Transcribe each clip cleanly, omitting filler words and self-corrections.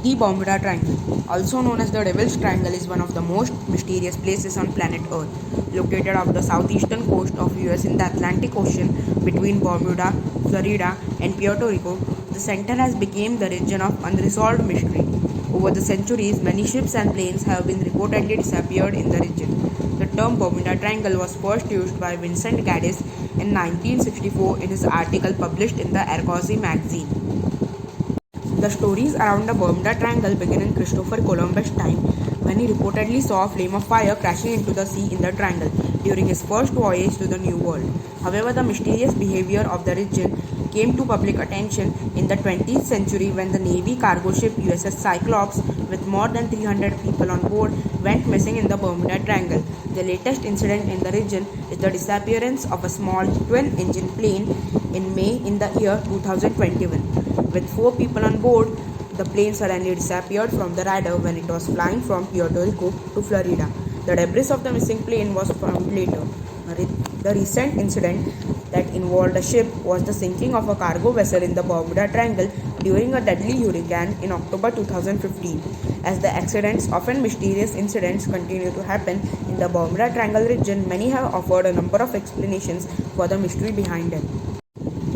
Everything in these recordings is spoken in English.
The Bermuda Triangle, also known as the Devil's Triangle, is one of the most mysterious places on planet Earth. Located off the southeastern coast of US in the Atlantic Ocean between Bermuda, Florida, and Puerto Rico, the center has become the region of unresolved mystery. Over the centuries, many ships and planes have been reportedly disappeared in the region. The term Bermuda Triangle was first used by Vincent Gaddis in 1964 in his article published in the Argosy magazine. The stories around the Bermuda Triangle begin in Christopher Columbus' time when he reportedly saw a flame of fire crashing into the sea in the triangle during his first voyage to the New World. However, the mysterious behavior of the region came to public attention in the 20th century when the Navy cargo ship USS Cyclops with more than 300 people on board went missing in the Bermuda Triangle. The latest incident in the region is the disappearance of a small twin-engine plane in May in the year 2021. With 4 people on board, the plane suddenly disappeared from the radar when it was flying from Puerto Rico to Florida. The debris of the missing plane was found later. The recent incident that involved a ship was the sinking of a cargo vessel in the Bermuda Triangle during a deadly hurricane in October 2015. As the accidents, often mysterious incidents, continue to happen in the Bermuda Triangle region, many have offered a number of explanations for the mystery behind them.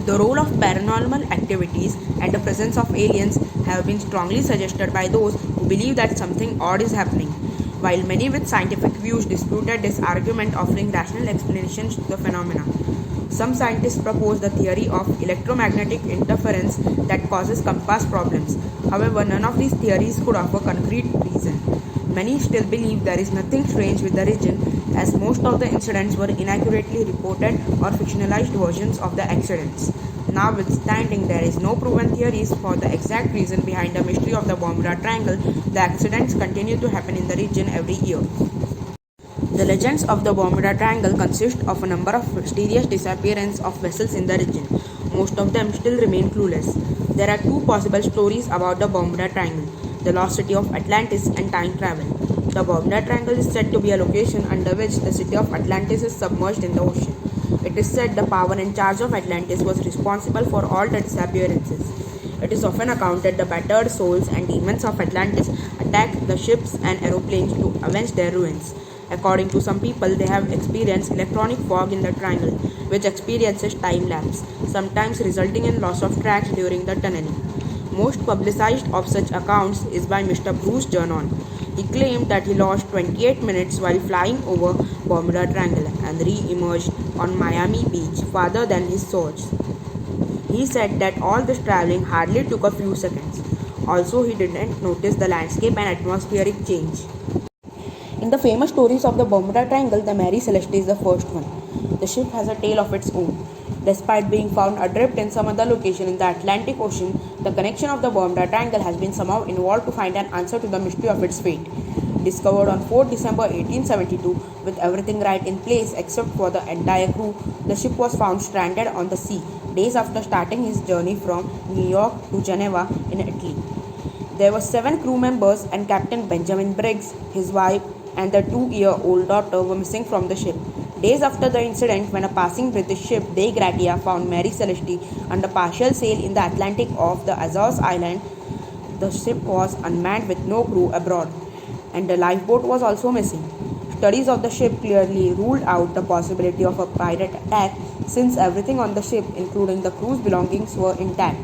The role of paranormal activities and the presence of aliens have been strongly suggested by those who believe that something odd is happening, while many with scientific views disputed this argument, offering rational explanations to the phenomena. Some scientists propose the theory of electromagnetic interference that causes compass problems. However, none of these theories could offer concrete reason. Many still believe there is nothing strange with the region, as most of the incidents were inaccurately reported or fictionalized versions of the accidents. Notwithstanding, there is no proven theories for the exact reason behind the mystery of the Bermuda Triangle. The accidents continue to happen in the region every year. The legends of the Bermuda Triangle consist of a number of mysterious disappearances of vessels in the region. Most of them still remain clueless. There are 2 possible stories about the Bermuda Triangle: the lost city of Atlantis and time travel. The Bermuda Triangle is said to be a location under which the city of Atlantis is submerged in the ocean. It is said the power and charge of Atlantis was responsible for all the disappearances. It is often accounted the battered souls and demons of Atlantis attacked the ships and aeroplanes to avenge their ruins. According to some people, they have experienced electronic fog in the triangle, which experiences time lapse, sometimes resulting in loss of tracks during the tunneling. Most publicized of such accounts is by Mr. Bruce Jernon. He claimed that he lost 28 minutes while flying over Bermuda Triangle and re-emerged on Miami Beach farther than his source. He said that all this traveling hardly took a few seconds. Also, he didn't notice the landscape and atmospheric change. In the famous stories of the Bermuda Triangle, the Mary Celeste is the first one. The ship has a tale of its own. Despite being found adrift in some other location in the Atlantic Ocean, the connection of the Bermuda Triangle has been somehow involved to find an answer to the mystery of its fate. Discovered on 4 December 1872 with everything right in place except for the entire crew, the ship was found stranded on the sea days after starting his journey from New York to Geneva in Italy. There were 7 crew members, and Captain Benjamin Briggs, his wife, and their 2-year-old daughter were missing from the ship. Days after the incident, when a passing British ship, Dei Gratia, found Mary Celeste under partial sail in the Atlantic off the Azores Island, the ship was unmanned with no crew aboard, and the lifeboat was also missing. Studies of the ship clearly ruled out the possibility of a pirate attack, since everything on the ship, including the crew's belongings, were intact.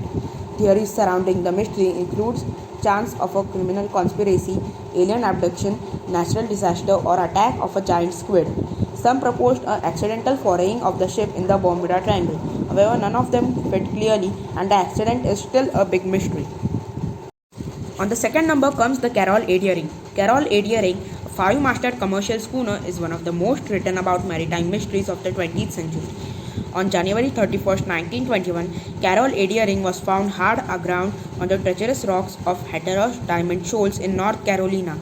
Theories surrounding the mystery includes chance of a criminal conspiracy, alien abduction, natural disaster, or attack of a giant squid. Some proposed an accidental foraying of the ship in the Bermuda Triangle. However, none of them fit clearly, and the accident is still a big mystery. On the second number comes the Carol A. Deering. Carol A. Deering, a 5-masted commercial schooner, is one of the most written about maritime mysteries of the 20th century. On January 31, 1921, Carol A. Deering was found hard aground on the treacherous rocks of Hatteras Diamond Shoals in North Carolina.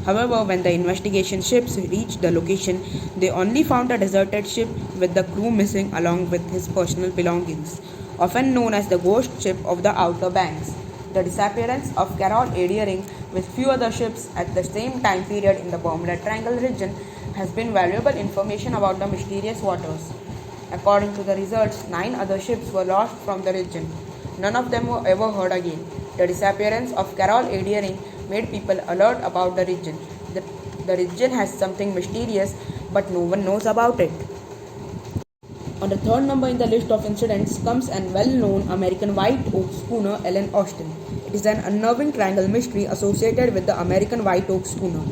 However, when the investigation ships reached the location, they only found a deserted ship with the crew missing along with his personal belongings, often known as the ghost ship of the Outer Banks. The disappearance of Carol A. Deering with few other ships at the same time period in the Bermuda Triangle region has been valuable information about the mysterious waters. According to the results, 9 other ships were lost from the region. None of them were ever heard again. The disappearance of Carol A. Deering made people alert about the region. The, the region has something mysterious, but no one knows about it. On the third number in the list of incidents comes an well-known American white oak schooner Ellen Austin. It is an unnerving triangle mystery associated with the American white oak schooner.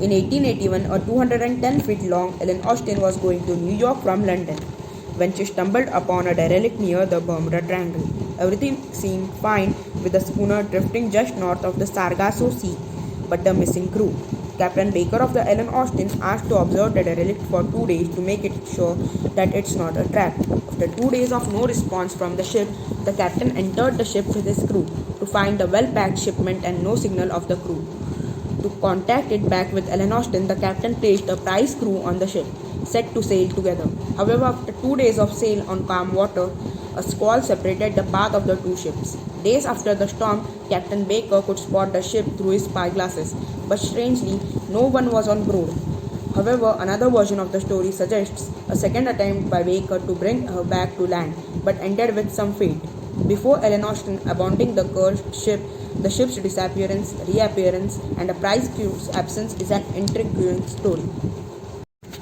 In 1881, a 210 feet long Ellen Austin was going to New York from London when she stumbled upon a derelict near the Bermuda Triangle. Everything seemed fine with the schooner drifting just north of the Sargasso Sea, but the missing crew. Captain Baker of the Ellen Austin asked to observe the derelict for 2 days to make it sure that it's not a trap. After 2 days of no response from the ship, the captain entered the ship with his crew to find a well-packed shipment and no signal of the crew. To contact it back with Ellen Austin, the captain placed a prize crew on the ship, set to sail together. However, after 2 days of sail on calm water, a squall separated the path of the two ships. Days after the storm, Captain Baker could spot the ship through his spyglasses, but strangely, no one was on board. However, another version of the story suggests a second attempt by Baker to bring her back to land, but ended with some fate. Before Ellen Austin abandoning the cursed ship, the ship's disappearance, reappearance, and a prize crew's absence is an intriguing story.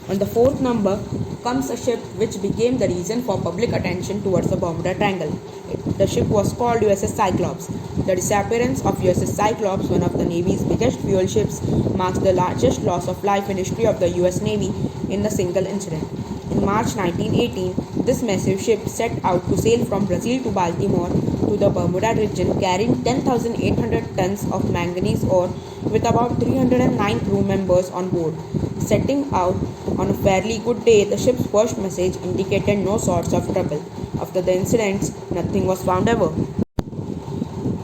On the fourth number comes a ship which became the reason for public attention towards the Bermuda Triangle. The ship was called USS Cyclops. The disappearance of USS Cyclops, one of the Navy's biggest fuel ships, marks the largest loss of life in history of the US Navy in a single incident. In March 1918, this massive ship set out to sail from Brazil to Baltimore to the Bermuda region carrying 10,800 tons of manganese ore with about 309 crew members on board. Setting out on a fairly good day, the ship's first message indicated no sorts of trouble. After the incidents, nothing was found ever.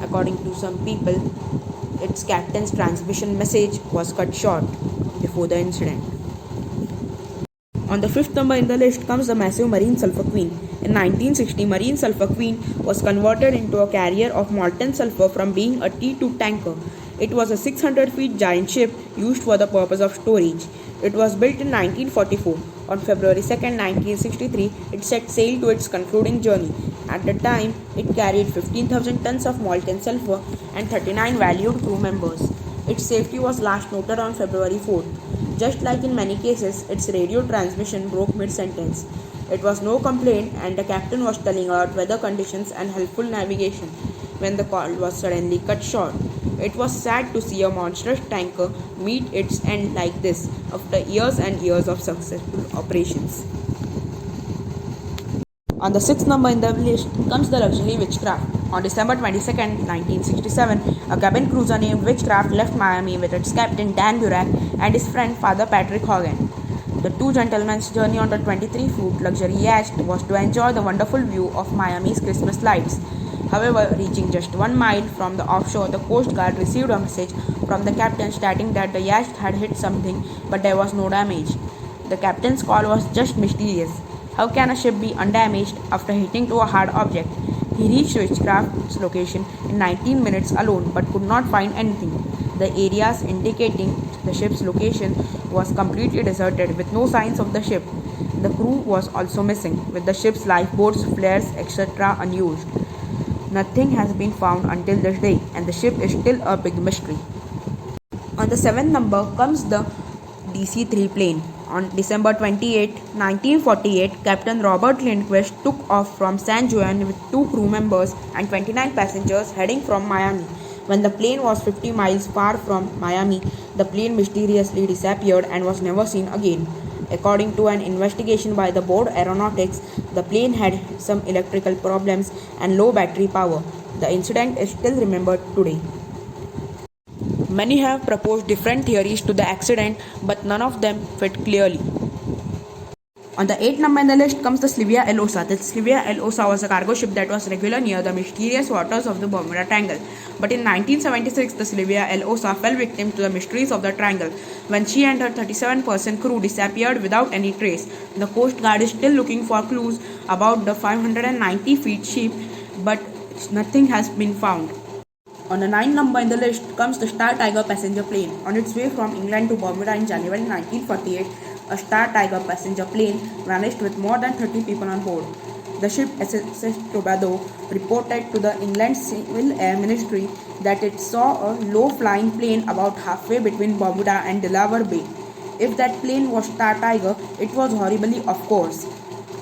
According to some people, its captain's transmission message was cut short before the incident. On the fifth number in the list comes the massive Marine Sulphur Queen. In 1960, Marine Sulphur Queen was converted into a carrier of molten sulphur from being a T2 tanker. It was a 600 feet giant ship used for the purpose of storage. It was built in 1944. On February 2, 1963, it set sail to its concluding journey. At the time, it carried 15,000 tons of molten sulphur and 39 valued crew members. Its safety was last noted on February 4. Just like in many cases, its radio transmission broke mid-sentence. It was no complaint and the captain was telling about weather conditions and helpful navigation when the call was suddenly cut short. It was sad to see a monstrous tanker meet its end like this after years and years of successful operations. On the sixth number in the list comes the luxury Witchcraft. On December 22, 1967, a cabin cruiser named Witchcraft left Miami with its captain Dan Burak and his friend Father Patrick Hogan. The two gentlemen's journey on the 23-foot luxury yacht was to enjoy the wonderful view of Miami's Christmas lights. However, reaching just 1 mile from the offshore, the Coast Guard received a message from the captain stating that the yacht had hit something but there was no damage. The captain's call was just mysterious. How can a ship be undamaged after hitting to a hard object? He reached Witchcraft's location in 19 minutes alone but could not find anything. The areas indicating the ship's location was completely deserted with no signs of the ship. The crew was also missing, with the ship's lifeboats, flares, etc. unused. Nothing has been found until this day, and the ship is still a big mystery. On the seventh number comes the DC-3 plane. On December 28, 1948, Captain Robert Lindquist took off from San Juan with 2 crew members and 29 passengers heading from Miami. When the plane was 50 miles far from Miami, the plane mysteriously disappeared and was never seen again. According to an investigation by the Board Aeronautics, the plane had some electrical problems and low battery power. The incident is still remembered today. Many have proposed different theories to the accident, but none of them fit clearly. On the 8th number in the list comes the Slivia L. Osa. The Slivia L. Osa was a cargo ship that was regular near the mysterious waters of the Bermuda Triangle. But in 1976, the Slivia L. Osa fell victim to the mysteries of the triangle when she and her 37-person crew disappeared without any trace. The Coast Guard is still looking for clues about the 590 feet ship, but nothing has been found. On the 9th number in the list comes the Star Tiger passenger plane. On its way from England to Bermuda in January 1948, a Star Tiger passenger plane vanished with more than 30 people on board. The ship SS Tobago reported to the Inland Civil Air Ministry that it saw a low flying plane about halfway between Bermuda and Delaware Bay. If that plane was Star Tiger, it was horribly, of course.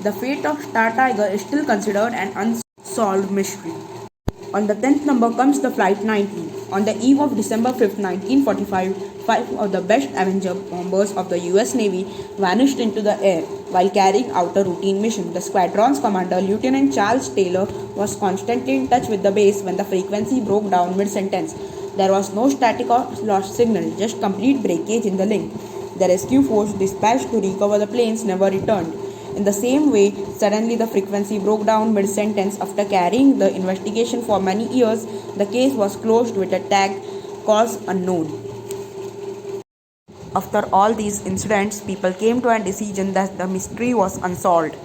The fate of Star Tiger is still considered an unsolved mystery. On the 10th number comes the Flight 19. On the eve of December 5th, 1945, five of the best Avenger bombers of the US Navy vanished into the air while carrying out a routine mission. The squadron's commander, Lieutenant Charles Taylor, was constantly in touch with the base when the frequency broke down mid-sentence. There was no static or lost signal, just complete breakage in the link. The rescue force dispatched to recover the planes never returned. In the same way, suddenly the frequency broke down mid-sentence. After carrying the investigation for many years, the case was closed with a tag, cause unknown. After all these incidents, people came to a decision that the mystery was unsolved.